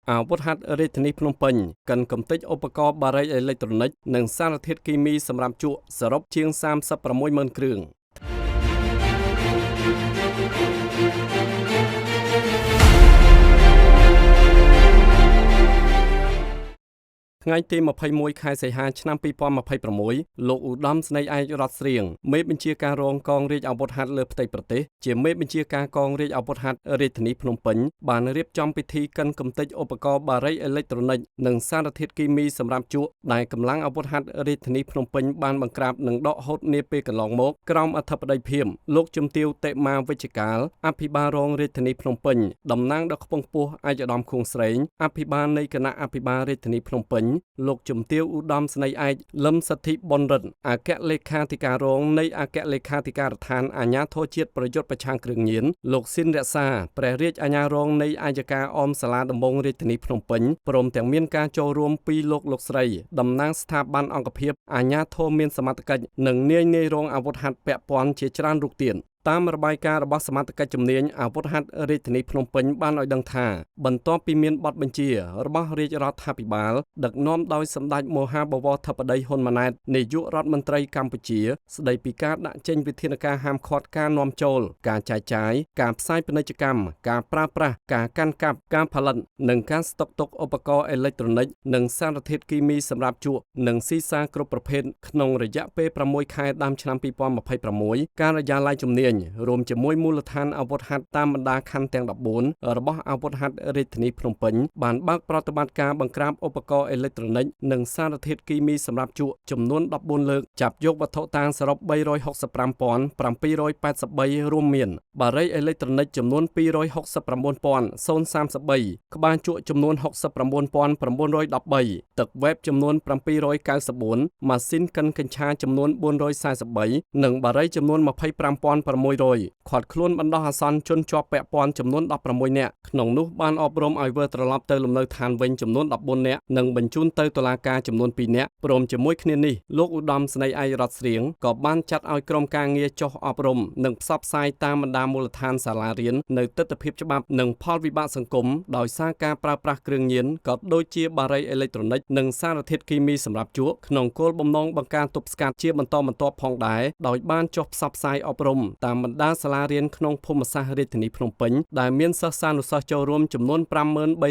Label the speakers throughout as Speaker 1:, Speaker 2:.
Speaker 1: អាវុធហត្ថរាជធានីភ្នំពេញកាន់កំទេចឧបករណ៍បារីអេឡិចត្រូនិកនិងសារធាតុគីមីសម្រាប់ជក់សរុបជាង36,000គ្រឿងថ្ងៃទី21ខែសីហាឆ្នាំ2026លោកឧត្តមស្នេហ៍ឯករដ្ឋស្រៀងមេបញ្ជាការរងកងរាជអាវុធហត្ថលើផ្ទៃប្រទេសជាមេបញ្ជាការកងរាជអាវុធហត្ថរាជធានីភ្នំពេញបានរៀបចំពិធីកាន់កំទេចឧបករណ៍បារីអេឡិចត្រូនិកនិងសារធាតុគីមីសម្រាប់ជក់ដែលកម្លាំងអាវុធហត្ថរាជធានីភ្នំពេញបានបង្ក្រាបនិងដកហូតនាពេលកន្លងមកក្រោមអធិបតីភាពលោកជំទាវតេមាវិជ្ជកាលអភិបាលរងរាជធានីភ្នំពេញតំណាងដ៏ខ្ពង់ខ្ពស់ឯកឧត្តមខួងស្រេងអភិបាលនៃគណៈអភិបាលរាជធានីភ្នំពេញលោកជំទាវឧត្តមស្នេហ៍ឯកលឹមសទ្ធិប៊ុនរិទ្ធអគ្គលេខាធិការរងនៃអគ្គលេខាធិការដ្ឋានអាជ្ញាធរជាតិប្រយុទ្ធប្រឆាំងគ្រឿងញៀនលោកស៊ីនរក្សាព្រះរាជអាជ្ញារងនៃអัยការអមសាលាដំបងរាជធានីភ្នំពេញព្រមទាំងមានការចូលរួមពីលោកស្រីតំណាងស្ថាប័នអង្គភាពអាជ្ញាធរមានសមត្ថកិច្ចនិងនាយរងអាវុធហត្ថពាក់ព័ន្ធជាច្រើនរូបទៀតតាមរបាយការណ៍របស់សមាជិកជំនាញអាវុធហត្ថរាជធានីភ្នំពេញបានឲ្យដឹងថាបន្ទាប់ពីមានបទបញ្ជារបស់រាជរដ្ឋាភិបាលដឹកនាំដោយសម្ដេចមហាបវរធិបតីហ៊ុនម៉ាណែតនាយករដ្ឋមន្ត្រីកម្ពុជាស្ដីពីការដាក់ចេញវិធានការហាមឃាត់ការនាំចូលការចែកចាយការផ្សាយពាណិជ្ជកម្មការប្រើប្រាស់ការកាន់កាប់ការផលិតនិងការស្តុកទុកឧបករណ៍អេឡិចត្រូនិកនិងសារធាតុគីមីសម្រាប់ជក់និងស៊ីសាគ្រប់ប្រភេទក្នុងរយៈពេល6ខែដើមឆ្នាំ2026ការិយាល័យជំនាញរួមជាមួយមូលដ្ឋានអាវុធហត្ថតាមបណ្ដាខណ្ឌទាំង14របស់អាវុធហត្ថរាជធានីភ្នំពេញបានបើកប្រតិបត្តិការបង្ក្រាបឧបករណ៍អេឡិចត្រូនិកនិងសារធាតុគីមីសម្រាប់ជក់ចំនួន14លើកចាប់យកវត្ថុតាងសរុប 365,783 រួមមានបារីអេឡិចត្រូនិកចំនួន 269,033 ក្បាលជក់ចំនួន 69,913 ទឹកវ៉េបចំនួន 794 ម៉ាស៊ីនកិនកញ្ឆាចំនួន 443 និងបារីចំនួន 25,600 ខាត់ខ្លួនបណ្ដោះអាសន្នជនជាប់ពាក់ព័ន្ធចំនួន16នាក់ក្នុងនោះបានអប់រំឲ្យវិលត្រឡប់ទៅលំនៅឋានវិញចំនួន14នាក់និងបញ្ជូនទៅតុលាការចំនួន2នាក់ព្រមជាមួយគ្នានេះលោកឧត្តមស្នេហ៍ឯករដ្ឋស្រៀងក៏បានចាត់ឲ្យក្រុមការងារចុះអប់រំនិងផ្សព្វផ្សាយតាមបណ្ដាមូលដ្ឋានសាលារៀននៅទិដ្ឋភាពច្បាប់និងផលវិបាកសង្គមដោយសារការប្រើប្រាស់គ្រឿងញៀនក៏ដូចជាបារីអេឡិចត្រូនិកនិងសារធាតុគីមីសម្រាប់ជក់ក្នុងគោលបំណងបង្ការទប់ស្កាត់ជាបន្តបន្ទាប់ផងដែរដោយបានចុះផ្សព្វផ្សាយអប់រំតាមបណ្ដាសាលារៀនក្នុងភូមិសាស្ត្ររាជធានីភ្នំពេញដែលមានសិស្សានុសិស្សចូលរួមចំនួន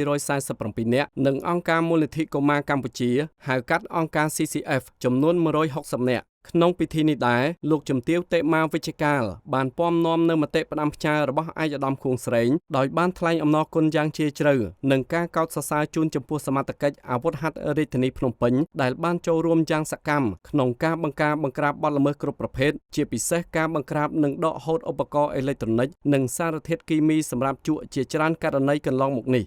Speaker 1: 5,347 នាក់និងអង្គការមូលនិធិកុមារកម្ពុជាហៅកាត់អង្គការ CCF ចំនួន 160 នាក់ក្នុងពិធីនេះដែរលោកជំទាវតេមាវិជ្ជកាលបានពំនាំនៅមតិផ្ដាំផ្ញើរបស់ឯកឧត្តមខួងស្រេងដោយបានថ្លែងអំណរគុណយ៉ាងជ្រាលជ្រៅនិងការកោតសរសើរជូនចំពោះសមត្ថកិច្ចអាវុធហត្ថរាជធានីភ្នំពេញដែលបានចូលរួមយ៉ាងសកម្មក្នុងការបង្ក្រាបបទល្មើសគ្រប់ប្រភេទជាពិសេសការបង្ក្រាបនិងដកហូតឧបករណ៍អេឡិចត្រូនិកនិងសារធាតុគីមីសម្រាប់ជក់ជាច្រើនករណីកន្លងមកនេះ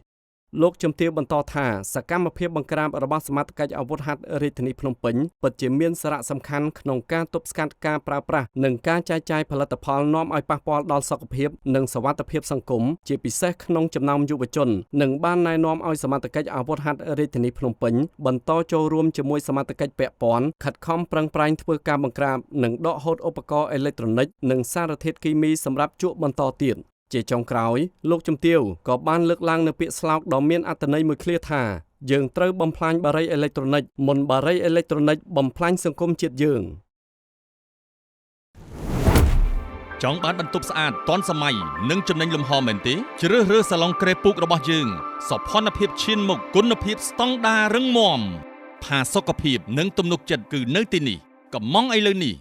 Speaker 1: លោកជំទាវបន្តថាសកម្មភាពបង្ក្រាបរបស់សមាជិកអាវុធហត្ថរាជធានីភ្នំពេញពិតជាមានសារៈសំខាន់ក្នុងការទប់ស្កាត់ការប្រើប្រាស់និងការចែកចាយផលិតផលនាំឲ្យប៉ះពាល់ដល់សុខភាពនិងសុវត្ថិភាពសង្គមជាពិសេសក្នុងចំណោមយុវជននិងបានណែនាំឲ្យសមាជិកអាវុធហត្ថរាជធានីភ្នំពេញបន្តចូលរួមជាមួយសមាជិកពាក់ព័ន្ធខិតខំប្រឹងប្រែងធ្វើការបង្ក្រាបនិងដកហូតឧបករណ៍អេឡិចត្រូនិកនិងសារធាតុគីមីសម្រាប់ជក់បន្តទៀតជាចុងក្រោយលោកជំទាវក៏បានលើកឡើងនូវពាក្យស្លោកដ៏មានអត្ថន័យមួយឃ្លាថាយើងត្រូវបំផ្លាញបារីអេឡិចត្រូនិកមុនបារីអេឡិចត្រូនិកបំផ្លាញសង្គមជាតិយើង
Speaker 2: ចង់បានបន្ទប់ស្អាតទាន់សម័យនិងចំណេញលំហមែនទេជ្រើសរើសសាឡុងក្រេពូករបស់យើងសោភ័ណភាពឈានមុខគុណភាពស្តង់ដាររឹងមាំផាសុកភាពនិងទំនុកចិត្តគឺនៅទីនេះកំងឥឡូវនេះ